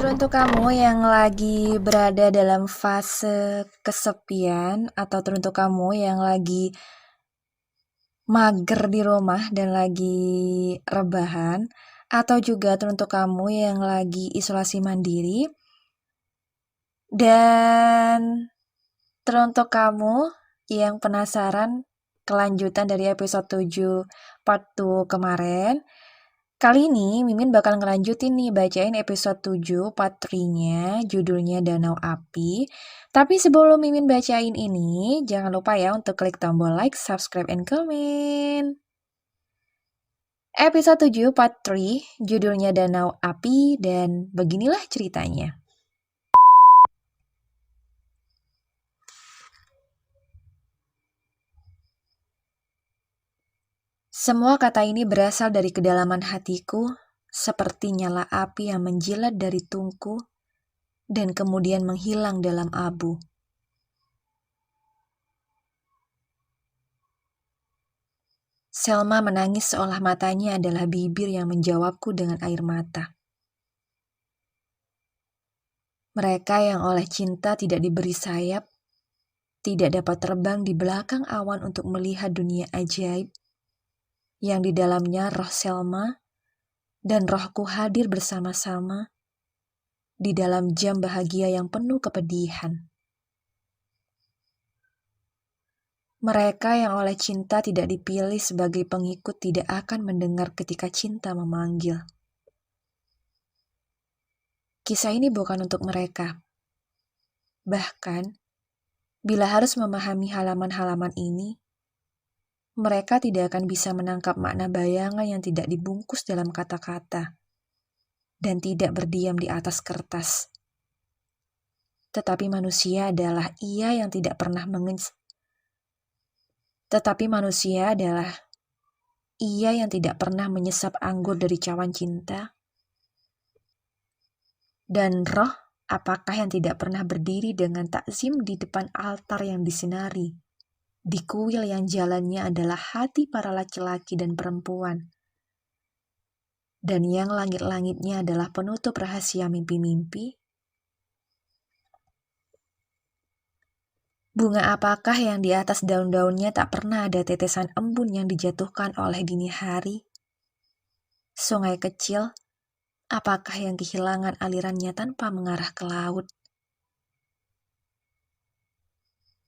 Teruntuk kamu yang lagi berada dalam fase kesepian atau teruntuk kamu yang lagi mager di rumah dan lagi rebahan, atau juga teruntuk kamu yang lagi isolasi mandiri, dan teruntuk kamu yang penasaran kelanjutan dari episode 7 part 2 kemarin. Kali ini Mimin bakal ngelanjutin nih bacain episode 7 part 3-nya, judulnya Danau Api. Tapi sebelum Mimin bacain ini, jangan lupa ya untuk klik tombol like, subscribe, and comment. Episode 7 part 3, judulnya Danau Api, dan beginilah ceritanya. Semua kata ini berasal dari kedalaman hatiku, seperti nyala api yang menjilat dari tungku dan kemudian menghilang dalam abu. Selma menangis seolah matanya adalah bibir yang menjawabku dengan air mata. Mereka yang oleh cinta tidak diberi sayap, tidak dapat terbang di belakang awan untuk melihat dunia ajaib, yang di dalamnya roh Selma dan rohku hadir bersama-sama di dalam jam bahagia yang penuh kepedihan. Mereka yang oleh cinta tidak dipilih sebagai pengikut tidak akan mendengar ketika cinta memanggil. Kisah ini bukan untuk mereka. Bahkan, bila harus memahami halaman-halaman ini, mereka tidak akan bisa menangkap makna bayangan yang tidak dibungkus dalam kata-kata dan tidak berdiam di atas kertas. Tetapi manusia adalah ia yang tidak pernah menyesap anggur dari cawan cinta. Dan roh, apakah yang tidak pernah berdiri dengan takzim di depan altar yang disinari, di kuil yang jalannya adalah hati para laki-laki dan perempuan, dan yang langit-langitnya adalah penutup rahasia mimpi-mimpi? Bunga apakah yang di atas daun-daunnya tak pernah ada tetesan embun yang dijatuhkan oleh dini hari? Sungai kecil, apakah yang kehilangan alirannya tanpa mengarah ke laut?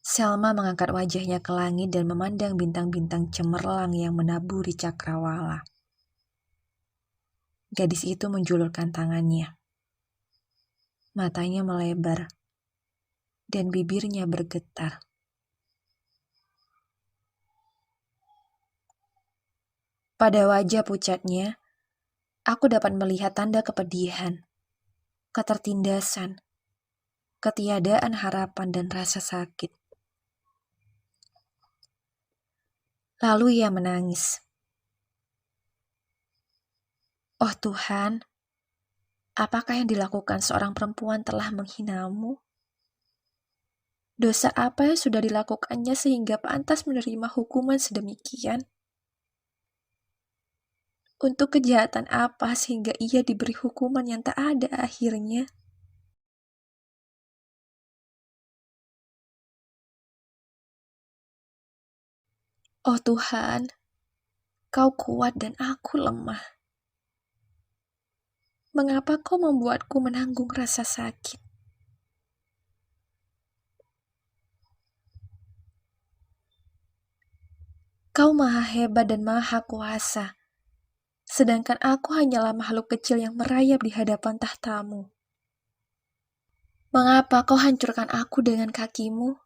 Selma mengangkat wajahnya ke langit dan memandang bintang-bintang cemerlang yang menaburi cakrawala. Gadis itu menjulurkan tangannya. Matanya melebar, dan bibirnya bergetar. Pada wajah pucatnya, aku dapat melihat tanda kepedihan, ketertindasan, ketiadaan harapan dan rasa sakit. Lalu ia menangis. Oh Tuhan, apakah yang dilakukan seorang perempuan telah menghinamu? Dosa apa yang sudah dilakukannya sehingga pantas menerima hukuman sedemikian? Untuk kejahatan apa sehingga ia diberi hukuman yang tak ada akhirnya? Oh Tuhan, Kau kuat dan aku lemah. Mengapa Kau membuatku menanggung rasa sakit? Kau maha hebat dan maha kuasa, sedangkan aku hanyalah makhluk kecil yang merayap di hadapan tahtamu. Mengapa Kau hancurkan aku dengan kakimu?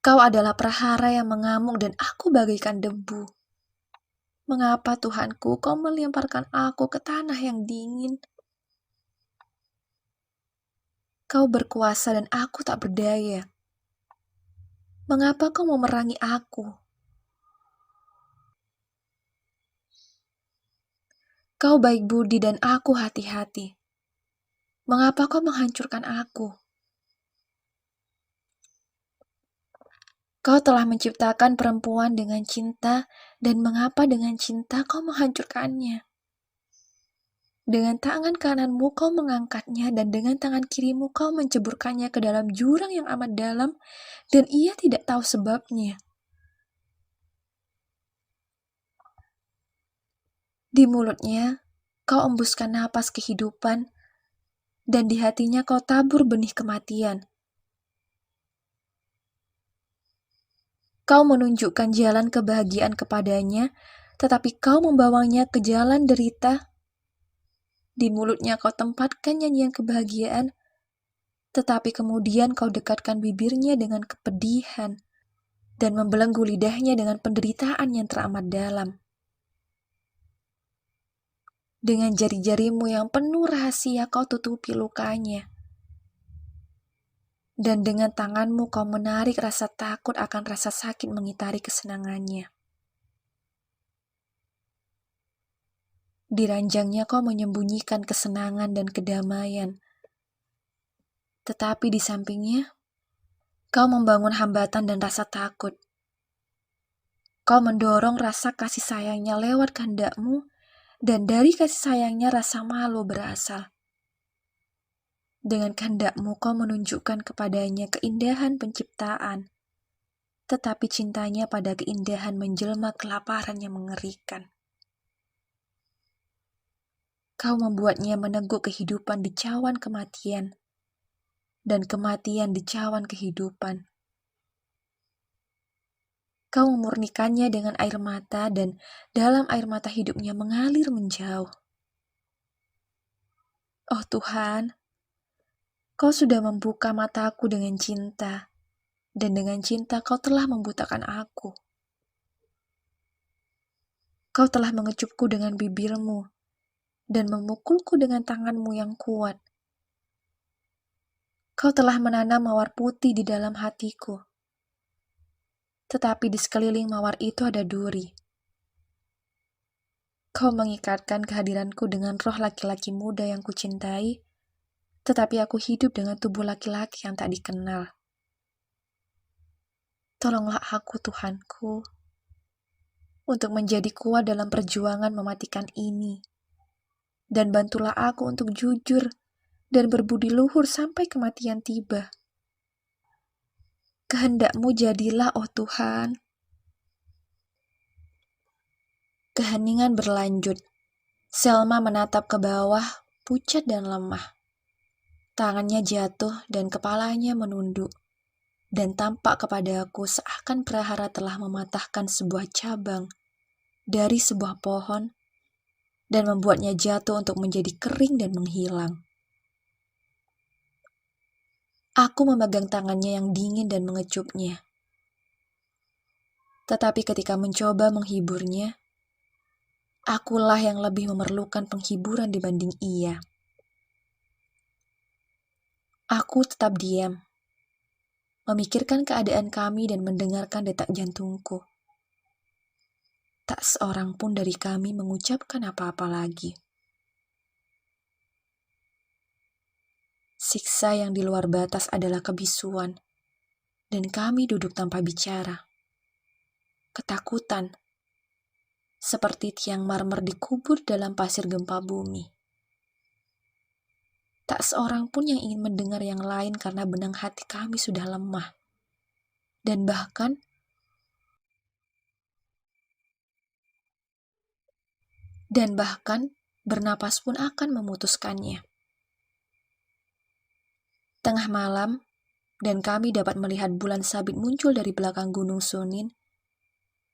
Kau adalah prahara yang mengamuk dan aku bagaikan debu. Mengapa Tuhanku Kau melemparkan aku ke tanah yang dingin? Kau berkuasa dan aku tak berdaya. Mengapa Kau memerangi aku? Kau baik budi dan aku hati-hati. Mengapa Kau menghancurkan aku? Kau telah menciptakan perempuan dengan cinta, dan mengapa dengan cinta Kau menghancurkannya? Dengan tangan kananmu kau mengangkatnya dan dengan tangan kirimu kau menceburkannya ke dalam jurang yang amat dalam dan ia tidak tahu sebabnya. Di mulutnya kau embuskan napas kehidupan dan di hatinya kau tabur benih kematian. Kau menunjukkan jalan kebahagiaan kepadanya, tetapi kau membawanya ke jalan derita. Di mulutnya kau tempatkan nyanyian kebahagiaan, tetapi kemudian kau dekatkan bibirnya dengan kepedihan dan membelenggu lidahnya dengan penderitaan yang teramat dalam. Dengan jari-jarimu yang penuh rahasia kau tutupi lukanya. Dan dengan tanganmu kau menarik rasa takut akan rasa sakit mengitari kesenangannya. Di ranjangnya kau menyembunyikan kesenangan dan kedamaian. Tetapi di sampingnya, kau membangun hambatan dan rasa takut. Kau mendorong rasa kasih sayangnya lewat kehendakmu, dan dari kasih sayangnya rasa malu berasal. Dengan kehendakmu kau menunjukkan kepadanya keindahan penciptaan, tetapi cintanya pada keindahan menjelma kelaparan yang mengerikan. Kau membuatnya meneguk kehidupan di cawan kematian, dan kematian di cawan kehidupan. Kau memurnikannya dengan air mata, dan dalam air mata hidupnya mengalir menjauh. Oh Tuhan, Kau sudah membuka mataku dengan cinta, dan dengan cinta Kau telah membutakan aku. Kau telah mengecupku dengan bibirmu, dan memukulku dengan tanganmu yang kuat. Kau telah menanam mawar putih di dalam hatiku, tetapi di sekeliling mawar itu ada duri. Kau mengikatkan kehadiranku dengan roh laki-laki muda yang kucintai, tetapi aku hidup dengan tubuh laki-laki yang tak dikenal. Tolonglah aku, Tuhanku, untuk menjadi kuat dalam perjuangan mematikan ini. Dan bantulah aku untuk jujur dan berbudi luhur sampai kematian tiba. Kehendakmu jadilah, oh Tuhan. Keheningan berlanjut. Selma menatap ke bawah, pucat dan lemah. Tangannya jatuh dan kepalanya menunduk. Dan tampak kepadaku seakan prahara telah mematahkan sebuah cabang dari sebuah pohon dan membuatnya jatuh untuk menjadi kering dan menghilang. Aku memegang tangannya yang dingin dan mengecupnya. Tetapi ketika mencoba menghiburnya, akulah yang lebih memerlukan penghiburan dibanding ia. Aku tetap diam, memikirkan keadaan kami dan mendengarkan detak jantungku. Tak seorang pun dari kami mengucapkan apa-apa lagi. Siksa yang di luar batas adalah kebisuan, dan kami duduk tanpa bicara. Ketakutan, seperti tiang marmer dikubur dalam pasir gempa bumi. Tak seorang pun yang ingin mendengar yang lain karena benang hati kami sudah lemah. Dan bahkan bernapas pun akan memutuskannya. Tengah malam, dan kami dapat melihat bulan sabit muncul dari belakang gunung Sunin,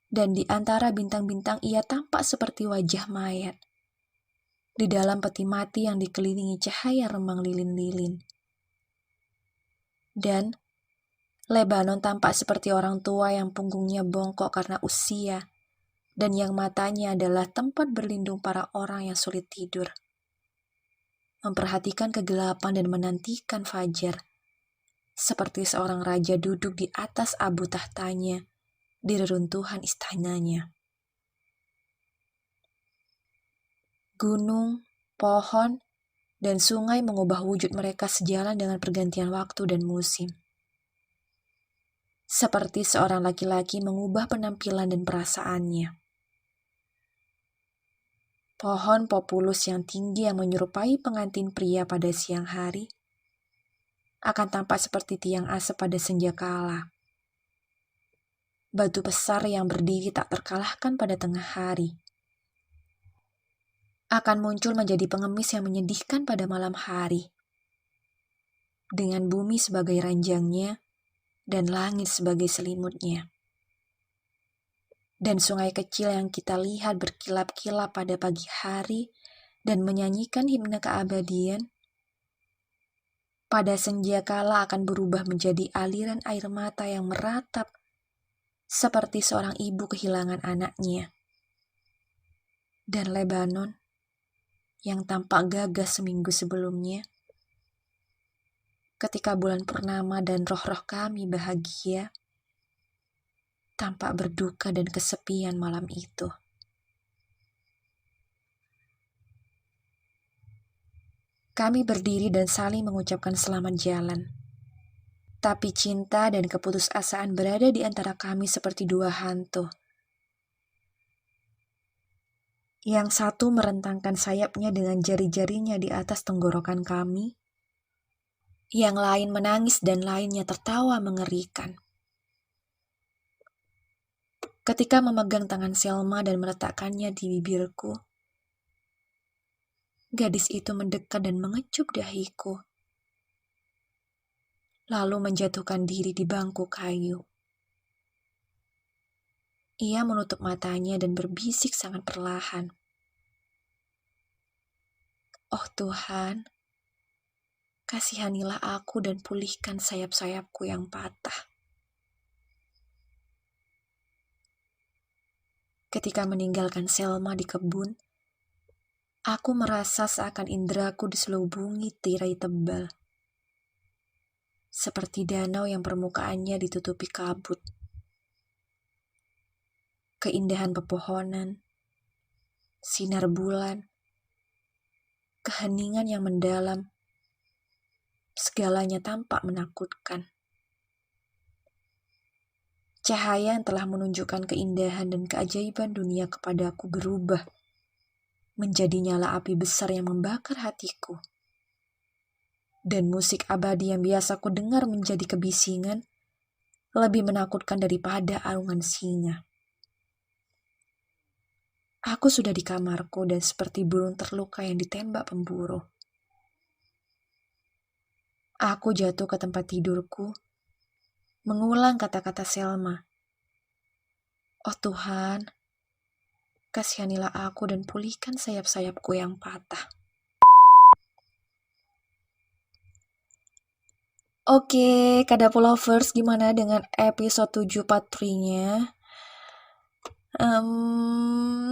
dan di antara bintang-bintang ia tampak seperti wajah mayat. Di dalam peti mati yang dikelilingi cahaya remang lilin-lilin. Dan Lebanon tampak seperti orang tua yang punggungnya bongkok karena usia, dan yang matanya adalah tempat berlindung para orang yang sulit tidur. Memperhatikan kegelapan dan menantikan fajar, seperti seorang raja duduk di atas abu tahtanya, di reruntuhan istananya. Gunung, pohon, dan sungai mengubah wujud mereka sejalan dengan pergantian waktu dan musim. Seperti seorang laki-laki mengubah penampilan dan perasaannya. Pohon populus yang tinggi yang menyerupai pengantin pria pada siang hari akan tampak seperti tiang asap pada senja kala. Batu besar yang berdiri tak terkalahkan pada tengah hari akan muncul menjadi pengemis yang menyedihkan pada malam hari, dengan bumi sebagai ranjangnya dan langit sebagai selimutnya. Dan sungai kecil yang kita lihat berkilap-kilap pada pagi hari dan menyanyikan himne keabadian, pada senja kala akan berubah menjadi aliran air mata yang meratap seperti seorang ibu kehilangan anaknya. Dan Lebanon yang tampak gagah seminggu sebelumnya, ketika bulan purnama dan roh-roh kami bahagia, tampak berduka dan kesepian malam itu. Kami berdiri dan saling mengucapkan selamat jalan. Tapi cinta dan keputusasaan berada di antara kami seperti dua hantu. Yang satu merentangkan sayapnya dengan jari-jarinya di atas tenggorokan kami. Yang lain menangis dan lainnya tertawa mengerikan. Ketika memegang tangan Selma dan meletakkannya di bibirku, gadis itu mendekat dan mengecup dahiku, lalu menjatuhkan diri di bangku kayu. Ia menutup matanya dan berbisik sangat perlahan. Oh Tuhan, kasihanilah aku dan pulihkan sayap-sayapku yang patah. Ketika meninggalkan Selma di kebun, aku merasa seakan indraku diselubungi tirai tebal. Seperti danau yang permukaannya ditutupi kabut. Keindahan pepohonan, sinar bulan, keheningan yang mendalam, segalanya tampak menakutkan. Cahaya yang telah menunjukkan keindahan dan keajaiban dunia kepadaku berubah menjadi nyala api besar yang membakar hatiku. Dan musik abadi yang biasa ku dengar menjadi kebisingan lebih menakutkan daripada arungan singa. Aku sudah di kamarku dan seperti burung terluka yang ditembak pemburu. Aku jatuh ke tempat tidurku, mengulang kata-kata Selma. Oh Tuhan, kasihanilah aku dan pulihkan sayap-sayapku yang patah. Oke, Kadapo Lovers, gimana dengan episode 7 part 3-nya?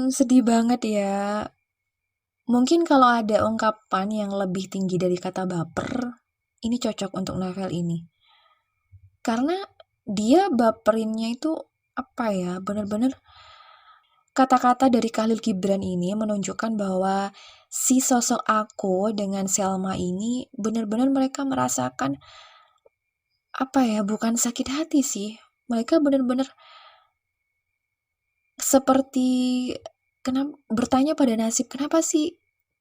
Sedih banget ya. Mungkin kalau ada ungkapan yang lebih tinggi dari kata baper, ini cocok untuk novel ini. Karena dia baperinnya itu apa ya, bener-bener kata-kata dari Khalil Gibran ini menunjukkan bahwa si sosok aku dengan Selma ini bener-bener mereka merasakan apa ya, bukan sakit hati sih. Mereka bener-bener seperti bertanya pada nasib, kenapa sih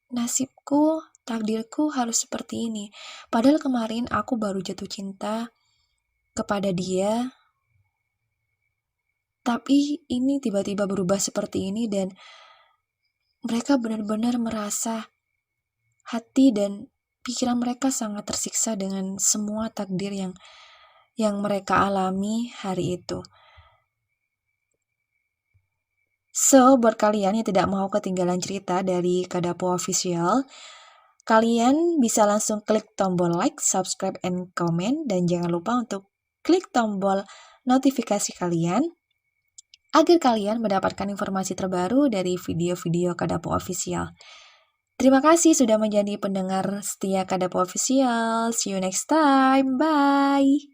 nasibku, takdirku harus seperti ini? Padahal kemarin aku baru jatuh cinta kepada dia, tapi ini tiba-tiba berubah seperti ini dan mereka benar-benar merasa hati dan pikiran mereka sangat tersiksa dengan semua takdir yang mereka alami hari itu. So, buat kalian yang tidak mau ketinggalan cerita dari Kadapo Official, kalian bisa langsung klik tombol like, subscribe, and comment, dan jangan lupa untuk klik tombol notifikasi kalian agar kalian mendapatkan informasi terbaru dari video-video Kadapo Official. Terima kasih sudah menjadi pendengar setia Kadapo Official. See you next time. Bye!